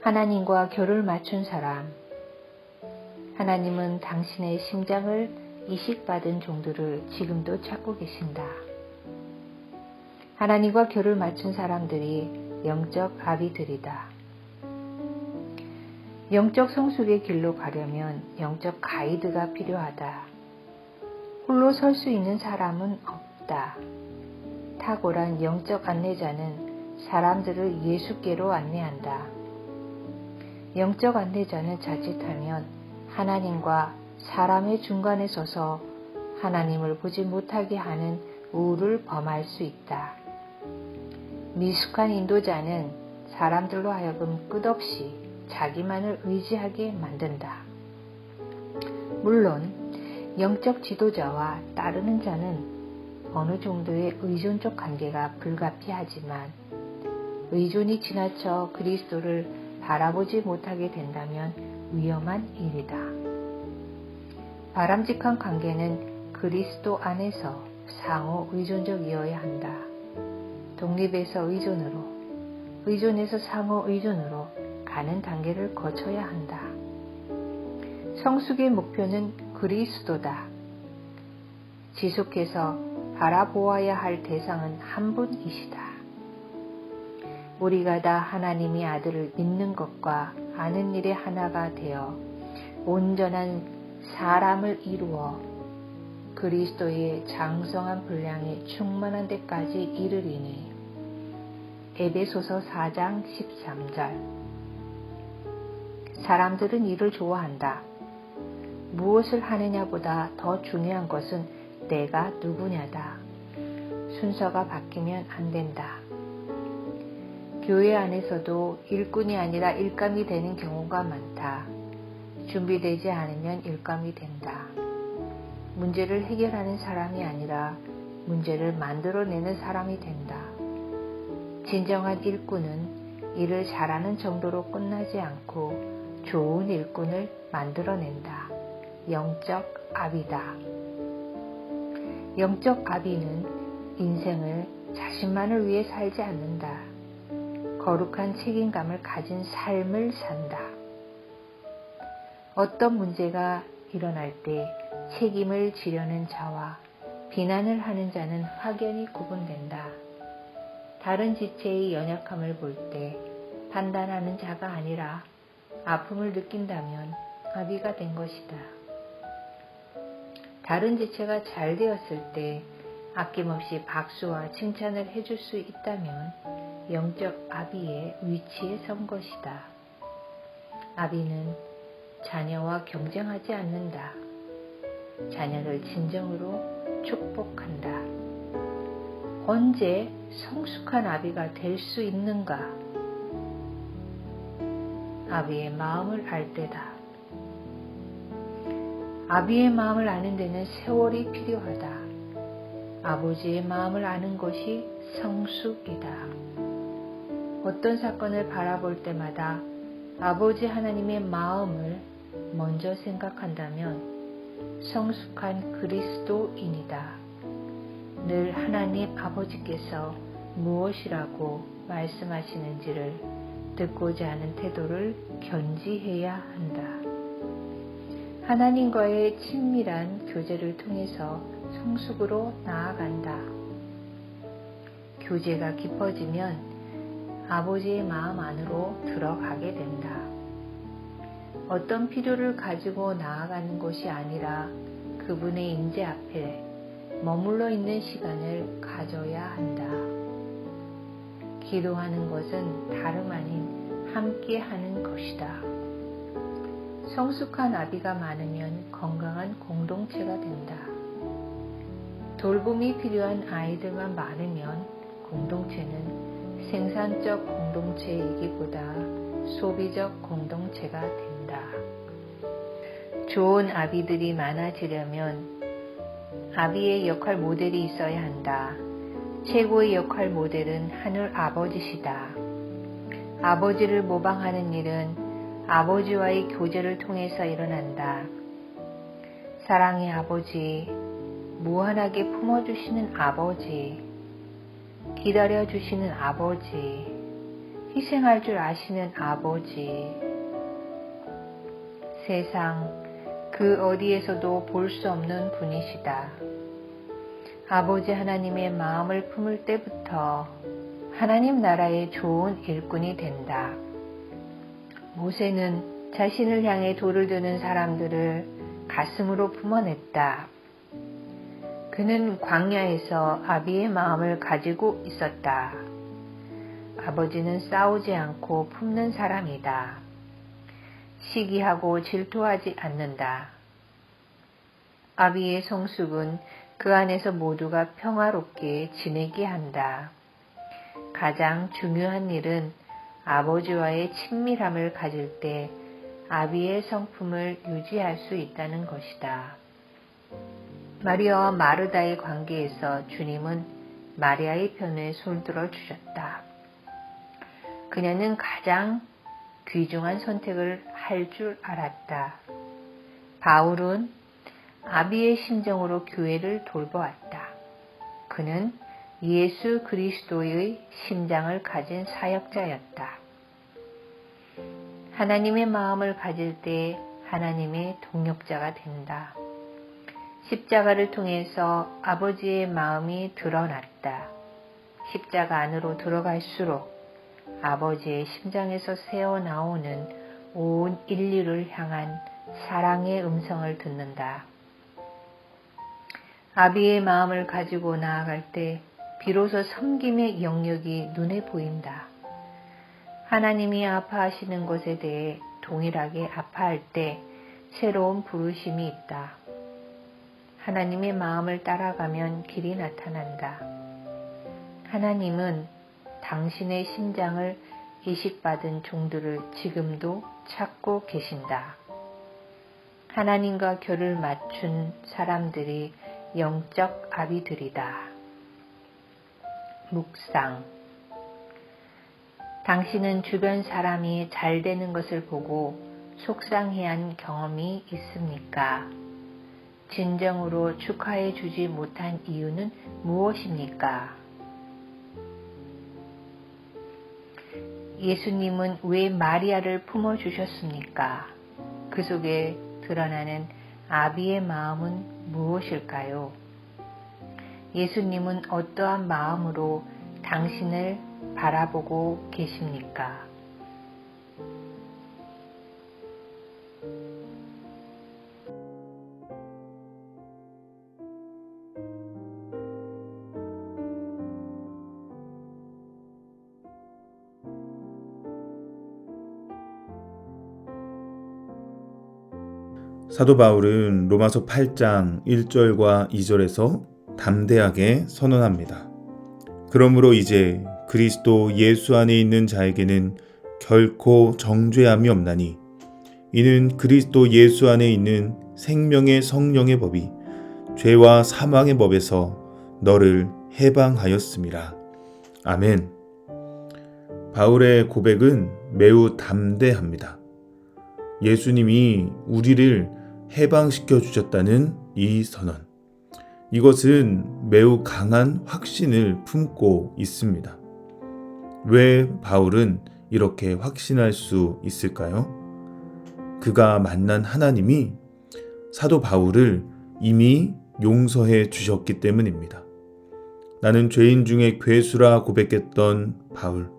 하나님과 결을 맞춘 사람. 하나님은 당신의 심장을 이식받은 종들을 지금도 찾고 계신다. 하나님과 결을 맞춘 사람들이 영적 아비들이다. 영적 성숙의 길로 가려면 영적 가이드가 필요하다. 홀로 설 수 있는 사람은 없다. 탁월한 영적 안내자는 사람들을 예수께로 안내한다. 영적 안내자는 자칫하면 하나님과 사람의 중간에 서서 하나님을 보지 못하게 하는 우를 범할 수 있다. 미숙한 인도자는 사람들로 하여금 끝없이 자기만을 의지하게 만든다. 물론 영적 지도자와 따르는 자는 어느 정도의 의존적 관계가 불가피하지만 의존이 지나쳐 그리스도를 바라보지 못하게 된다면 위험한 일이다. 바람직한 관계는 그리스도 안에서 상호 의존적이어야 한다. 독립에서 의존으로, 의존에서 상호 의존으로 가는 단계를 거쳐야 한다. 성숙의 목표는 그리스도다. 지속해서 바라보아야 할 대상은 한 분이시다. 우리가 다 하나님의 아들을 믿는 것과 아는 일의 하나가 되어 온전한 사람을 이루어 그리스도의 장성한 분량에 충만한 데까지 이르리니. 에베소서 4장 13절. 사람들은 이를 좋아한다. 무엇을 하느냐보다 더 중요한 것은 내가 누구냐다. 순서가 바뀌면 안 된다. 교회 안에서도 일꾼이 아니라 일감이 되는 경우가 많다. 준비되지 않으면 일감이 된다. 문제를 해결하는 사람이 아니라 문제를 만들어내는 사람이 된다. 진정한 일꾼은 일을 잘하는 정도로 끝나지 않고 좋은 일꾼을 만들어낸다. 영적 아비다. 영적 아비는 인생을 자신만을 위해 살지 않는다. 거룩한 책임감을 가진 삶을 산다. 어떤 문제가 일어날 때 책임을 지려는 자와 비난을 하는 자는 확연히 구분된다. 다른 지체의 연약함을 볼 때 판단하는 자가 아니라 아픔을 느낀다면 아비가 된 것이다. 다른 지체가 잘 되었을 때 아낌없이 박수와 칭찬을 해줄 수 있다면 영적 아비의 위치에 선 것이다. 아비는 자녀와 경쟁하지 않는다. 자녀를 진정으로 축복한다. 언제 성숙한 아비가 될 수 있는가? 아비의 마음을 알 때다. 아비의 마음을 아는 데는 세월이 필요하다. 아버지의 마음을 아는 것이 성숙이다. 어떤 사건을 바라볼 때마다 아버지 하나님의 마음을 먼저 생각한다면 성숙한 그리스도인이다. 늘 하나님 아버지께서 무엇이라고 말씀하시는지를 듣고자 하는 태도를 견지해야 한다. 하나님과의 친밀한 교제를 통해서 성숙으로 나아간다. 교제가 깊어지면 아버지의 마음 안으로 들어가게 된다. 어떤 필요를 가지고 나아가는 것이 아니라 그분의 임재 앞에 머물러 있는 시간을 가져야 한다. 기도하는 것은 다름 아닌 함께 하는 것이다. 성숙한 아비가 많으면 건강한 공동체가 된다. 돌봄이 필요한 아이들만 많으면 공동체는 생산적 공동체이기보다 소비적 공동체가 된다. 좋은 아비들이 많아지려면 아비의 역할 모델이 있어야 한다. 최고의 역할 모델은 하늘 아버지시다. 아버지를 모방하는 일은 아버지와의 교제를 통해서 일어난다. 사랑의 아버지, 무한하게 품어주시는 아버지, 기다려주시는 아버지, 희생할 줄 아시는 아버지. 세상 그 어디에서도 볼 수 없는 분이시다. 아버지 하나님의 마음을 품을 때부터 하나님 나라의 좋은 일꾼이 된다. 모세는 자신을 향해 돌을 드는 사람들을 가슴으로 품어냈다. 그는 광야에서 아비의 마음을 가지고 있었다. 아버지는 싸우지 않고 품는 사람이다. 시기하고 질투하지 않는다. 아비의 성숙은 그 안에서 모두가 평화롭게 지내게 한다. 가장 중요한 일은 아버지와의 친밀함을 가질 때 아비의 성품을 유지할 수 있다는 것이다. 마리아와 마르다의 관계에서 주님은 마리아의 편에 손들어 주셨다. 그녀는 가장 귀중한 선택을 할 줄 알았다. 바울은 아비의 심정으로 교회를 돌보았다. 그는 예수 그리스도의 심장을 가진 사역자였다. 하나님의 마음을 가질 때 하나님의 동역자가 된다. 십자가를 통해서 아버지의 마음이 드러났다. 십자가 안으로 들어갈수록 아버지의 심장에서 새어나오는 온 인류를 향한 사랑의 음성을 듣는다. 아비의 마음을 가지고 나아갈 때 비로소 섬김의 영역이 눈에 보인다. 하나님이 아파하시는 것에 대해 동일하게 아파할 때 새로운 부르심이 있다. 하나님의 마음을 따라가면 길이 나타난다. 하나님은 당신의 심장을 이식받은 종들을 지금도 찾고 계신다. 하나님과 결을 맞춘 사람들이 영적 아비들이다. 묵상. 당신은 주변 사람이 잘 되는 것을 보고 속상해한 경험이 있습니까? 진정으로 축하해 주지 못한 이유는 무엇입니까? 예수님은 왜 마리아를 품어주셨습니까? 그 속에 드러나는 아비의 마음은 무엇일까요? 예수님은 어떠한 마음으로 당신을 바라보고 계십니까? 사도 바울은 로마서 8장 1절과 2절에서 담대하게 선언합니다. 그러므로 이제 그리스도 예수 안에 있는 자에게는 결코 정죄함이 없나니 이는 그리스도 예수 안에 있는 생명의 성령의 법이 죄와 사망의 법에서 너를 해방하였음이라. 아멘. 바울의 고백은 매우 담대합니다. 예수님이 우리를 해방시켜 주셨다는 이 선언. 이것은 매우 강한 확신을 품고 있습니다. 왜 바울은 이렇게 확신할 수 있을까요? 그가 만난 하나님이 사도 바울을 이미 용서해 주셨기 때문입니다. 나는 죄인 중에 괴수라 고백했던 바울,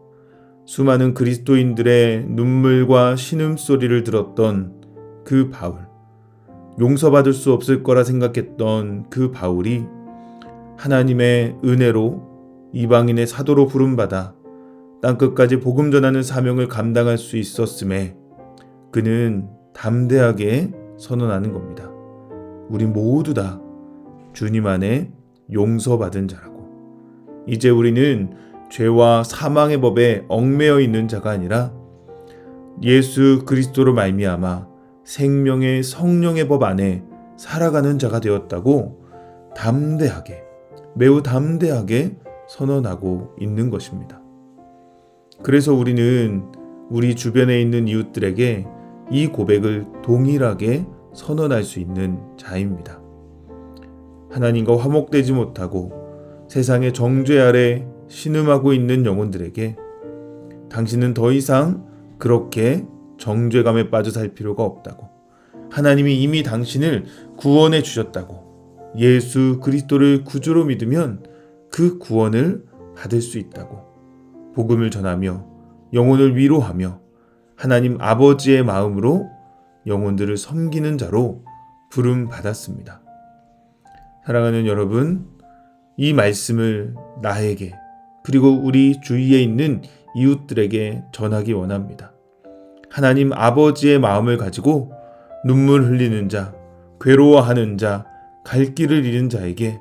수많은 그리스도인들의 눈물과 신음소리를 들었던 그 바울, 용서받을 수 없을 거라 생각했던 그 바울이 하나님의 은혜로 이방인의 사도로 부름받아 땅끝까지 복음 전하는 사명을 감당할 수 있었음에 그는 담대하게 선언하는 겁니다. 우리 모두 다 주님 안에 용서받은 자라고. 이제 우리는 죄와 사망의 법에 얽매여 있는 자가 아니라 예수 그리스도로 말미암아 생명의 성령의 법 안에 살아가는 자가 되었다고 담대하게, 매우 담대하게 선언하고 있는 것입니다. 그래서 우리는 우리 주변에 있는 이웃들에게 이 고백을 동일하게 선언할 수 있는 자입니다. 하나님과 화목되지 못하고 세상의 정죄 아래 신음하고 있는 영혼들에게 당신은 더 이상 그렇게 정죄감에 빠져 살 필요가 없다고. 하나님이 이미 당신을 구원해 주셨다고. 예수 그리스도를 구주로 믿으면 그 구원을 받을 수 있다고. 복음을 전하며 영혼을 위로하며 하나님 아버지의 마음으로 영혼들을 섬기는 자로 부름 받았습니다. 사랑하는 여러분, 이 말씀을 나에게 그리고 우리 주위에 있는 이웃들에게 전하기 원합니다. 하나님 아버지의 마음을 가지고 눈물 흘리는 자, 괴로워하는 자, 갈 길을 잃은 자에게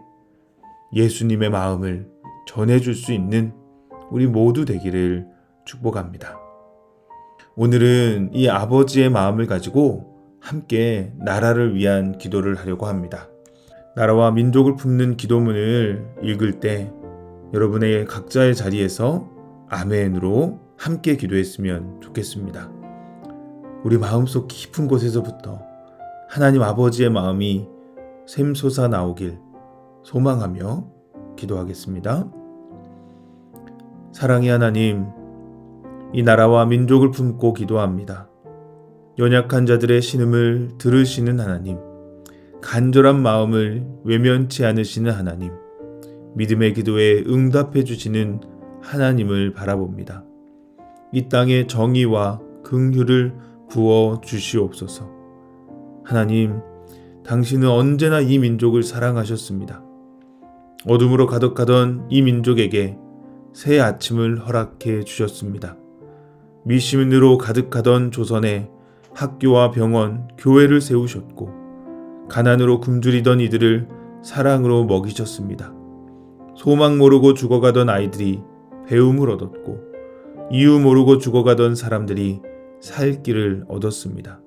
예수님의 마음을 전해줄 수 있는 우리 모두 되기를 축복합니다. 오늘은 이 아버지의 마음을 가지고 함께 나라를 위한 기도를 하려고 합니다. 나라와 민족을 품는 기도문을 읽을 때 여러분의 각자의 자리에서 아멘으로 함께 기도했으면 좋겠습니다. 우리 마음속 깊은 곳에서부터 하나님 아버지의 마음이 샘솟아 나오길 소망하며 기도하겠습니다. 사랑의 하나님, 이 나라와 민족을 품고 기도합니다. 연약한 자들의 신음을 들으시는 하나님, 간절한 마음을 외면치 않으시는 하나님, 믿음의 기도에 응답해 주시는 하나님을 바라봅니다. 이 땅에 정의와 긍휼을 부어 주시옵소서. 하나님, 당신은 언제나 이 민족을 사랑하셨습니다. 어둠으로 가득하던 이 민족에게 새 아침을 허락해 주셨습니다. 미시민으로 가득하던 조선에 학교와 병원, 교회를 세우셨고 가난으로 굶주리던 이들을 사랑으로 먹이셨습니다. 소망 모르고 죽어가던 아이들이 배움을 얻었고 이유 모르고 죽어가던 사람들이 살 길을 얻었습니다.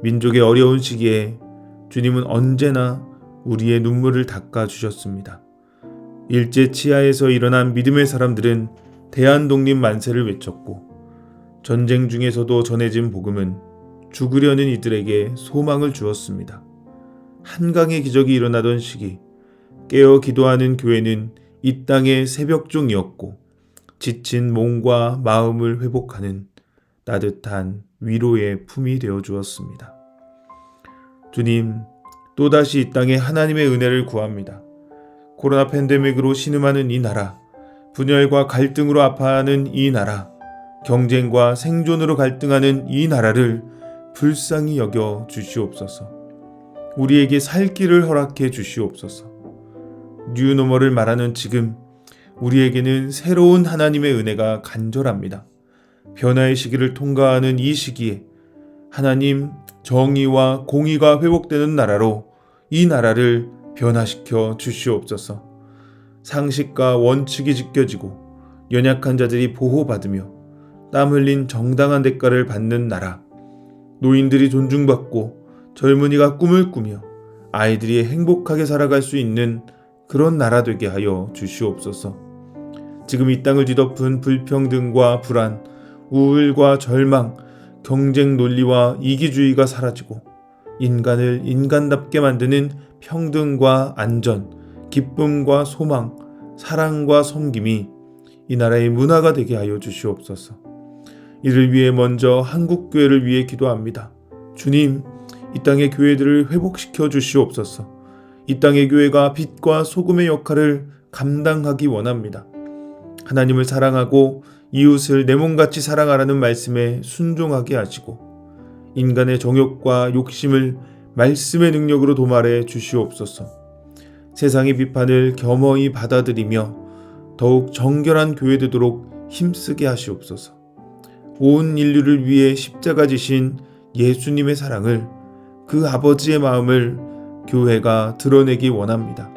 민족의 어려운 시기에 주님은 언제나 우리의 눈물을 닦아주셨습니다. 일제 치하에서 일어난 믿음의 사람들은 대한독립 만세를 외쳤고 전쟁 중에서도 전해진 복음은 죽으려는 이들에게 소망을 주었습니다. 한강의 기적이 일어나던 시기 깨어 기도하는 교회는 이 땅의 새벽종이었고 지친 몸과 마음을 회복하는 따뜻한 위로의 품이 되어 주었습니다. 주님, 또다시 이 땅에 하나님의 은혜를 구합니다. 코로나 팬데믹으로 신음하는 이 나라, 분열과 갈등으로 아파하는 이 나라, 경쟁과 생존으로 갈등하는 이 나라를 불쌍히 여겨 주시옵소서. 우리에게 살 길을 허락해 주시옵소서. 뉴노멀을 말하는 지금 우리에게는 새로운 하나님의 은혜가 간절합니다. 변화의 시기를 통과하는 이 시기에 하나님 정의와 공의가 회복되는 나라로 이 나라를 변화시켜 주시옵소서. 상식과 원칙이 지켜지고 연약한 자들이 보호받으며 땀 흘린 정당한 대가를 받는 나라, 노인들이 존중받고 젊은이가 꿈을 꾸며 아이들이 행복하게 살아갈 수 있는 그런 나라 되게 하여 주시옵소서. 지금 이 땅을 뒤덮은 불평등과 불안, 우울과 절망, 경쟁 논리와 이기주의가 사라지고 인간을 인간답게 만드는 평등과 안전, 기쁨과 소망, 사랑과 섬김이 이 나라의 문화가 되게 하여 주시옵소서. 이를 위해 먼저 한국교회를 위해 기도합니다. 주님, 이 땅의 교회들을 회복시켜 주시옵소서. 이 땅의 교회가 빛과 소금의 역할을 감당하기 원합니다. 하나님을 사랑하고 이웃을 내 몸같이 사랑하라는 말씀에 순종하게 하시고 인간의 정욕과 욕심을 말씀의 능력으로 도말해 주시옵소서. 세상의 비판을 겸허히 받아들이며 더욱 정결한 교회 되도록 힘쓰게 하시옵소서. 온 인류를 위해 십자가 지신 예수님의 사랑을, 그 아버지의 마음을 교회가 드러내기 원합니다.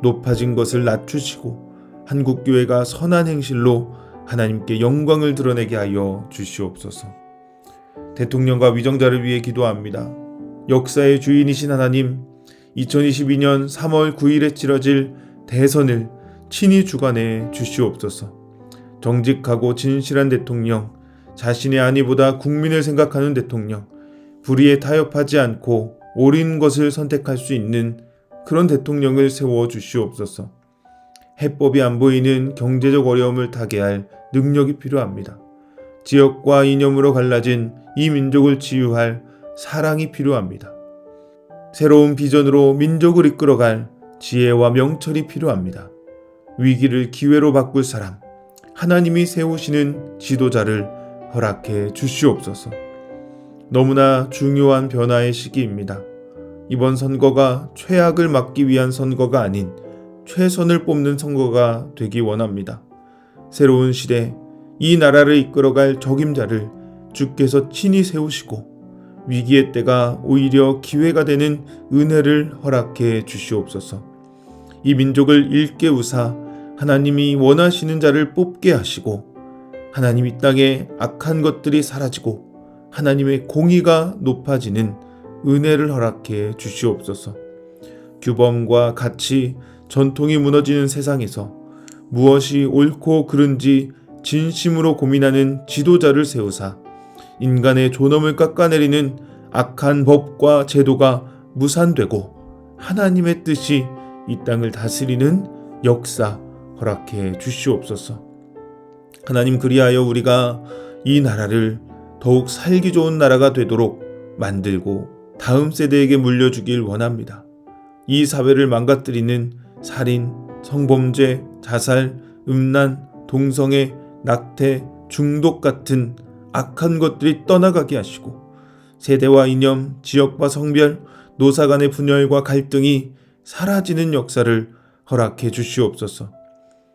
높아진 것을 낮추시고 한국교회가 선한 행실로 하나님께 영광을 드러내게 하여 주시옵소서. 대통령과 위정자를 위해 기도합니다. 역사의 주인이신 하나님, 2022년 3월 9일에 치러질 대선을 친히 주관해 주시옵소서. 정직하고 진실한 대통령, 자신의 안위보다 국민을 생각하는 대통령, 불의에 타협하지 않고 옳은 것을 선택할 수 있는 그런 대통령을 세워 주시옵소서. 해법이 안 보이는 경제적 어려움을 타개할 능력이 필요합니다. 지역과 이념으로 갈라진 이 민족을 치유할 사랑이 필요합니다. 새로운 비전으로 민족을 이끌어갈 지혜와 명철이 필요합니다. 위기를 기회로 바꿀 사람, 하나님이 세우시는 지도자를 허락해 주시옵소서. 너무나 중요한 변화의 시기입니다. 이번 선거가 최악을 막기 위한 선거가 아닌 최선을 뽑는 선거가 되기 원합니다. 새로운 시대, 이 나라를 이끌어갈 적임자를 주께서 친히 세우시고 위기의 때가 오히려 기회가 되는 은혜를 허락해 주시옵소서. 이 민족을 일깨우사 하나님이 원하시는 자를 뽑게 하시고 하나님 이 땅에 악한 것들이 사라지고 하나님의 공의가 높아지는 은혜를 허락해 주시옵소서. 규범과 가치, 전통이 무너지는 세상에서 무엇이 옳고 그른지 진심으로 고민하는 지도자를 세우사 인간의 존엄을 깎아내리는 악한 법과 제도가 무산되고 하나님의 뜻이 이 땅을 다스리는 역사 허락해 주시옵소서. 하나님, 그리하여 우리가 이 나라를 더욱 살기 좋은 나라가 되도록 만들고 다음 세대에게 물려주길 원합니다. 이 사회를 망가뜨리는 살인, 성범죄, 자살, 음란, 동성애, 낙태, 중독 같은 악한 것들이 떠나가게 하시고 세대와 이념, 지역과 성별, 노사 간의 분열과 갈등이 사라지는 역사를 허락해 주시옵소서.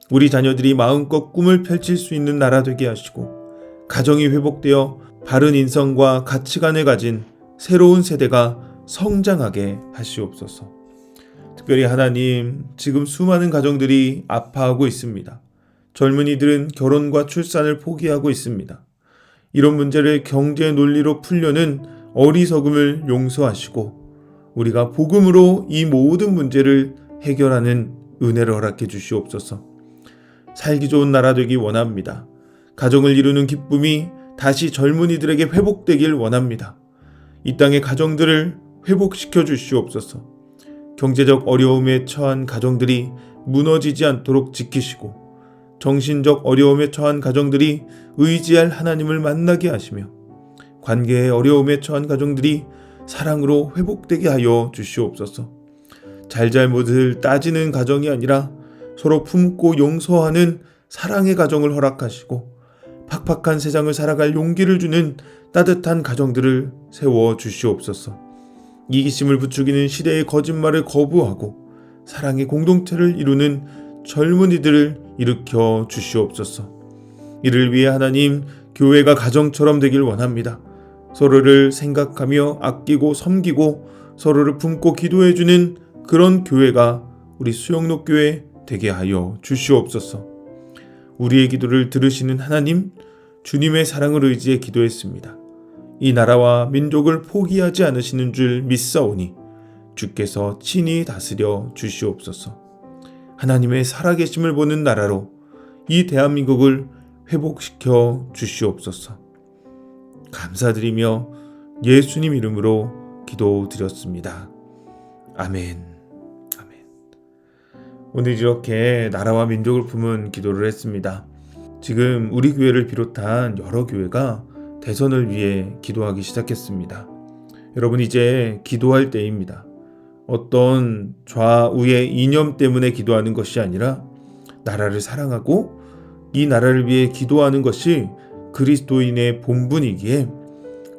우리 자녀들이 마음껏 꿈을 펼칠 수 있는 나라 되게 하시고 가정이 회복되어 바른 인성과 가치관을 가진 새로운 세대가 성장하게 하시옵소서. 특별히 하나님, 지금 수많은 가정들이 아파하고 있습니다. 젊은이들은 결혼과 출산을 포기하고 있습니다. 이런 문제를 경제 논리로 풀려는 어리석음을 용서하시고 우리가 복음으로 이 모든 문제를 해결하는 은혜를 허락해 주시옵소서. 살기 좋은 나라 되기 원합니다. 가정을 이루는 기쁨이 다시 젊은이들에게 회복되길 원합니다. 이 땅의 가정들을 회복시켜 주시옵소서. 경제적 어려움에 처한 가정들이 무너지지 않도록 지키시고 정신적 어려움에 처한 가정들이 의지할 하나님을 만나게 하시며 관계의 어려움에 처한 가정들이 사랑으로 회복되게 하여 주시옵소서. 잘잘못을 따지는 가정이 아니라 서로 품고 용서하는 사랑의 가정을 허락하시고 팍팍한 세상을 살아갈 용기를 주는 따뜻한 가정들을 세워 주시옵소서. 이기심을 부추기는 시대의 거짓말을 거부하고 사랑의 공동체를 이루는 젊은이들을 일으켜 주시옵소서. 이를 위해 하나님, 교회가 가정처럼 되길 원합니다. 서로를 생각하며 아끼고 섬기고 서로를 품고 기도해주는 그런 교회가 우리 수영록교회 되게 하여 주시옵소서. 우리의 기도를 들으시는 하나님, 주님의 사랑을 의지해 기도했습니다. 이 나라와 민족을 포기하지 않으시는 줄 믿사오니 주께서 친히 다스려 주시옵소서. 하나님의 살아계심을 보는 나라로 이 대한민국을 회복시켜 주시옵소서. 감사드리며 예수님 이름으로 기도드렸습니다. 아멘. 아멘. 오늘 이렇게 나라와 민족을 품은 기도를 했습니다. 지금 우리 교회를 비롯한 여러 교회가 대선을 위해 기도하기 시작했습니다. 여러분, 이제 기도할 때입니다. 어떤 좌우의 이념 때문에 기도하는 것이 아니라 나라를 사랑하고 이 나라를 위해 기도하는 것이 그리스도인의 본분이기에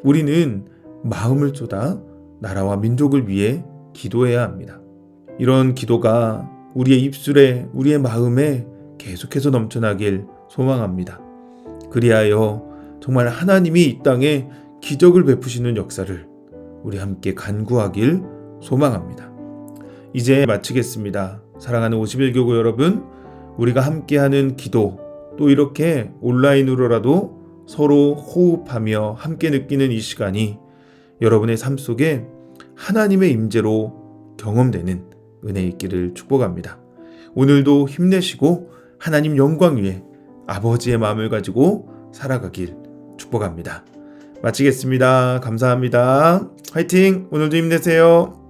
우리는 마음을 쏟아 나라와 민족을 위해 기도해야 합니다. 이런 기도가 우리의 입술에, 우리의 마음에 계속해서 넘쳐나길 소망합니다. 그리하여 정말 하나님이 이 땅에 기적을 베푸시는 역사를 우리 함께 간구하길 소망합니다. 이제 마치겠습니다. 사랑하는 51교구 여러분, 우리가 함께하는 기도, 또 이렇게 온라인으로라도 서로 호흡하며 함께 느끼는 이 시간이 여러분의 삶 속에 하나님의 임재로 경험되는 은혜 있기를 축복합니다. 오늘도 힘내시고 하나님 영광 위에 아버지의 마음을 가지고 살아가길 축복합니다. 마치겠습니다. 감사합니다. 화이팅! 오늘도 힘내세요.